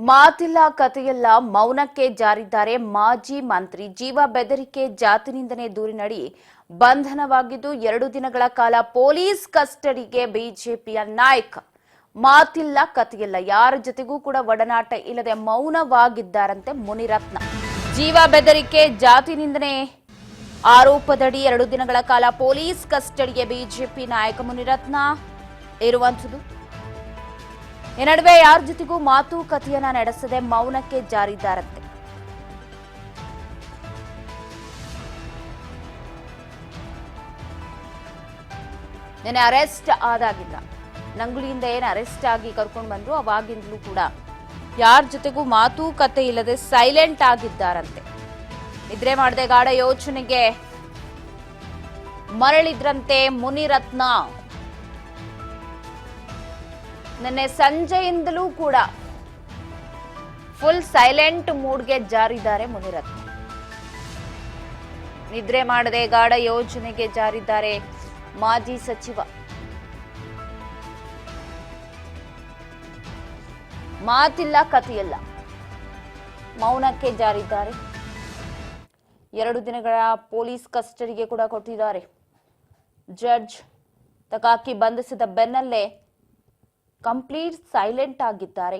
ಮಾತಿಲ್ಲ ಕಥೆಯಲ್ಲ ಮೌನಕ್ಕೆ ಜಾರಿದ್ದಾರೆ ಮಾಜಿ ಮಂತ್ರಿ. ಜೀವ ಬೆದರಿಕೆ ಜಾತಿನಿಂದನೆ ದೂರಿನಡಿ ಬಂಧನವಾಗಿದ್ದು 2 ದಿನಗಳ ಕಾಲ ಪೊಲೀಸ್ ಕಸ್ಟಡಿಗೆ ಬಿಜೆಪಿಯ ನಾಯಕ. ಮಾತಿಲ್ಲ ಕಥೆಯಲ್ಲ, ಯಾರ ಜೊತೆಗೂ ಕೂಡ ಒಡನಾಟ ಇಲ್ಲದೆ ಮೌನವಾಗಿದ್ದಾರಂತೆ ಮುನಿರತ್ನ. ಜೀವ ಬೆದರಿಕೆ ಜಾತಿನಿಂದನೆ ಆರೋಪದಡಿ 2 ದಿನಗಳ ಕಾಲ ಪೊಲೀಸ್ ಕಸ್ಟಡಿಗೆ ಬಿಜೆಪಿ ನಾಯಕ ಮುನಿರತ್ನ ಇರುವಂಥದ್ದು. ಈ ನಡುವೆ ಯಾರ ಜೊತೆಗೂ ಮಾತುಕತೆಯನ್ನ ನಡೆಸದೆ ಮೌನಕ್ಕೆ ಜಾರಿದ್ದಾರಂತೆ. ನೆನೆ ಅರೆಸ್ಟ್ ಆದಾಗಿಲ್ಲ, ನಂಗುಳಿಯಿಂದ ಏನು ಅರೆಸ್ಟ್ ಆಗಿ ಕರ್ಕೊಂಡು ಬಂದ್ರು ಅವಾಗಿಂದಲೂ ಕೂಡ ಯಾರ ಜೊತೆಗೂ ಮಾತುಕತೆ ಇಲ್ಲದೆ ಸೈಲೆಂಟ್ ಆಗಿದ್ದಾರಂತೆ. ನಿದ್ರೆ ಮಾಡದೆ ಗಾಢ ಯೋಚನೆಗೆ ಮರಳಿದ್ರಂತೆ ಮುನಿರತ್ನ. ನಿನ್ನೆ ಸಂಜೆಯಿಂದಲೂ ಕೂಡ ಫುಲ್ ಸೈಲೆಂಟ್ ಮೂಡ್ಗೆ ಜಾರಿದ್ದಾರೆ ಮುನಿರತ್ನ. ನಿದ್ರೆ ಮಾಡದೆ ಗಾಢ ಯೋಜನೆಗೆ ಜಾರಿದ್ದಾರೆ ಮಾಜಿ ಸಚಿವ. ಮಾತಿಲ್ಲ ಕಥೆಯಲ್ಲ, ಮೌನಕ್ಕೆ ಜಾರಿದ್ದಾರೆ. 2 ದಿನಗಳ ಪೊಲೀಸ್ ಕಸ್ಟಡಿಗೆ ಕೂಡ ಕೊಟ್ಟಿದ್ದಾರೆ. ಜಡ್ಜ್ ತಕಾಕಿ ಬಂಧಿಸಿದ ಬೆನ್ನಲ್ಲೇ ಕಂಪ್ಲೀಟ್ ಸೈಲೆಂಟ್ ಆಗಿದ್ದಾರೆ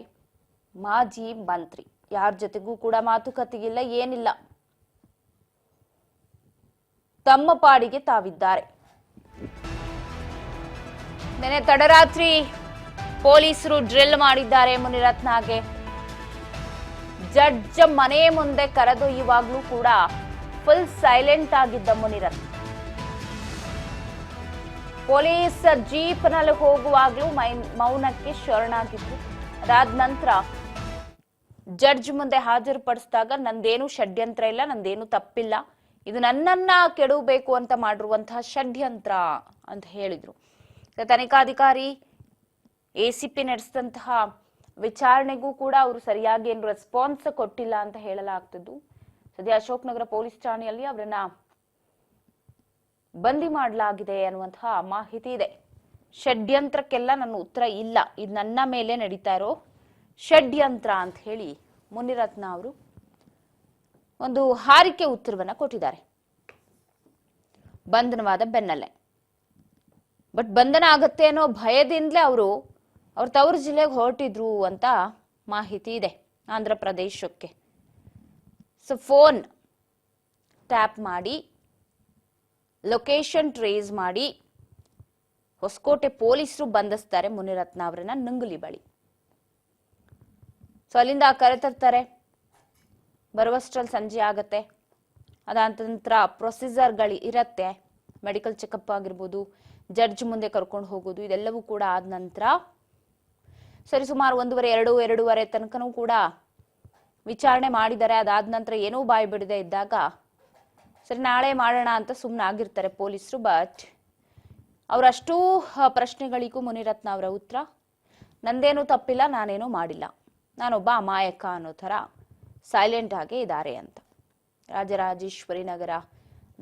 ಮಾಜಿ ಮಂತ್ರಿ. ಯಾರ ಜೊತೆಗೂ ಕೂಡ ಮಾತುಕತೆಗಿಲ್ಲ, ಏನಿಲ್ಲ, ತಮ್ಮ ಪಾಡಿಗೆ ತಾವಿದ್ದಾರೆ. ನೆನೆ ತಡರಾತ್ರಿ ಪೊಲೀಸರು ಡ್ರಿಲ್ ಮಾಡಿದ್ದಾರೆ ಮುನಿರತ್ನಗೆ. ಜಡ್ಜ್ ಮನೆ ಮುಂದೆ ಕರೆದೊಯ್ಯುವಾಗ್ಲೂ ಕೂಡ ಫುಲ್ ಸೈಲೆಂಟ್ ಆಗಿದ್ದ ಮುನಿರತ್ನ. ಪೊಲೀಸ್ ಜೀಪ್ ನಲ್ಲಿ ಹೋಗುವಾಗ್ಲೂ ಮೌನಕ್ಕೆ ಶರಣಾಗಿದ್ರು. ಅದಾದ ನಂತರ ಜಡ್ಜ್ ಮುಂದೆ ಹಾಜರುಪಡಿಸಿದಾಗ ನಂದೇನು ಷಡ್ಯಂತ್ರ ಇಲ್ಲ, ನಂದೇನು ತಪ್ಪಿಲ್ಲ, ಇದು ನನ್ನನ್ನ ಕೆಡವಬೇಕು ಅಂತ ಮಾಡಿರುವಂತಹ ಷಡ್ಯಂತ್ರ ಅಂತ ಹೇಳಿದ್ರು. ತನಿಖಾಧಿಕಾರಿ ಎಸಿಪಿ ನಡೆಸಿದಂತಹ ವಿಚಾರಣೆಗೂ ಕೂಡ ಅವರು ಸರಿಯಾಗಿ ಏನು ರೆಸ್ಪಾನ್ಸ್ ಕೊಟ್ಟಿಲ್ಲ ಅಂತ ಹೇಳಲಾಗ್ತದ್ದು. ಸದ್ಯ ಅಶೋಕನಗರ ಪೊಲೀಸ್ ಠಾಣೆಯಲ್ಲಿ ಅವರನ್ನ ಬಂದಿ ಮಾಡಲಾಗಿದೆ ಅನ್ನುವಂತಹ ಮಾಹಿತಿ ಇದೆ. ಷಡ್ಯಂತ್ರಕ್ಕೆಲ್ಲ ನನ್ನ ಉತ್ತರ ಇಲ್ಲ, ಇದು ನನ್ನ ಮೇಲೆ ನಡೀತಾ ಇರೋ ಷಡ್ಯಂತ್ರ ಅಂತ ಹೇಳಿ ಮುನಿರತ್ನ ಅವರು ಒಂದು ಹಾರಿಕೆ ಉತ್ತರವನ್ನ ಕೊಟ್ಟಿದ್ದಾರೆ ಬಂಧನವಾದ ಬೆನ್ನಲ್ಲೇ. ಬಟ್ ಬಂಧನ ಆಗತ್ತೆ ಅನ್ನೋ ಭಯದಿಂದಲೇ ಅವರು ಅವ್ರ ತವರು ಜಿಲ್ಲೆಗೆ ಹೊರಟಿದ್ರು ಅಂತ ಮಾಹಿತಿ ಇದೆ. ಆಂಧ್ರ ಪ್ರದೇಶಕ್ಕೆ ಫೋನ್ ಟ್ಯಾಪ್ ಮಾಡಿ ಲೊಕೇಶನ್ ಟ್ರೇಸ್ ಮಾಡಿ ಹೊಸಕೋಟೆ ಪೊಲೀಸರು ಬಂಧಿಸ್ತಾರೆ ಮುನಿರತ್ನ ಅವರನ್ನ ನಂಗುಲಿ ಬಳಿ. ಸೊ ಅಲ್ಲಿಂದ ಕರೆತರ್ತಾರೆ. ಬರುವಷ್ಟರಲ್ಲಿ ಸಂಜೆ ಆಗತ್ತೆ. ಅದಾದ ನಂತರ ಪ್ರೊಸೀಜರ್ಗಳು ಇರತ್ತೆ. ಮೆಡಿಕಲ್ ಚೆಕಪ್ ಆಗಿರ್ಬೋದು, ಜಡ್ಜ್ ಮುಂದೆ ಕರ್ಕೊಂಡು ಹೋಗೋದು, ಇದೆಲ್ಲವೂ ಕೂಡ ಆದ ನಂತರ ಸರಿಸುಮಾರು 1:30-2:30 ತನಕನೂ ಕೂಡ ವಿಚಾರಣೆ ಮಾಡಿದ್ದಾರೆ. ಅದಾದ ನಂತರ ಏನೂ ಬಾಯಿ ಬಿಡದೆ ಇದ್ದಾಗ ಸರಿ ನಾಳೆ ಮಾಡೋಣ ಅಂತ ಸುಮ್ಮನೆ ಆಗಿರ್ತಾರೆ ಪೊಲೀಸರು. ಬಟ್ ಅವರಷ್ಟೂ ಪ್ರಶ್ನೆಗಳಿಗೂ ಮುನಿರತ್ನ ಅವರ ಉತ್ತರ ನಂದೇನೂ ತಪ್ಪಿಲ್ಲ, ನಾನೇನೂ ಮಾಡಿಲ್ಲ, ನಾನೊಬ್ಬ ಅಮಾಯಕ ಅನ್ನೋ ಥರ ಸೈಲೆಂಟ್ ಆಗೇ ಇದ್ದಾರೆ ಅಂತ. ರಾಜರಾಜೇಶ್ವರಿ ನಗರ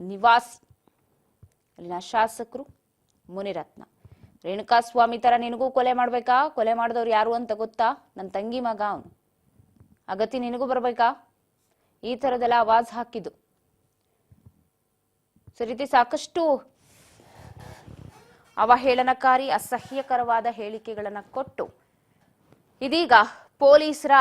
ನಿವಾಸಿ, ಅಲ್ಲಿನ ಶಾಸಕರು ಮುನಿರತ್ನ. ರೇಣುಕಾಸ್ವಾಮಿ ತರ ನಿನಗೂ ಕೊಲೆ ಮಾಡ್ಬೇಕಾ? ಕೊಲೆ ಮಾಡಿದವ್ರು ಯಾರು ಅಂತ ಗೊತ್ತಾ? ನನ್ನ ತಂಗಿ ಮಗ ಅವನು, ಅಗತಿ ನಿನಗೂ ಬರ್ಬೇಕಾ? ಈ ತರದೆಲ್ಲ ಆವಾಜ್ ಹಾಕಿದ್ದು. ರೀತಿ ಸಾಕಷ್ಟು ಅವಹೇಳನಕಾರಿ ಅಸಹ್ಯಕರವಾದ ಹೇಳಿಕೆಗಳನ್ನ ಕೊಟ್ಟು ಇದೀಗ ಪೊಲೀಸರ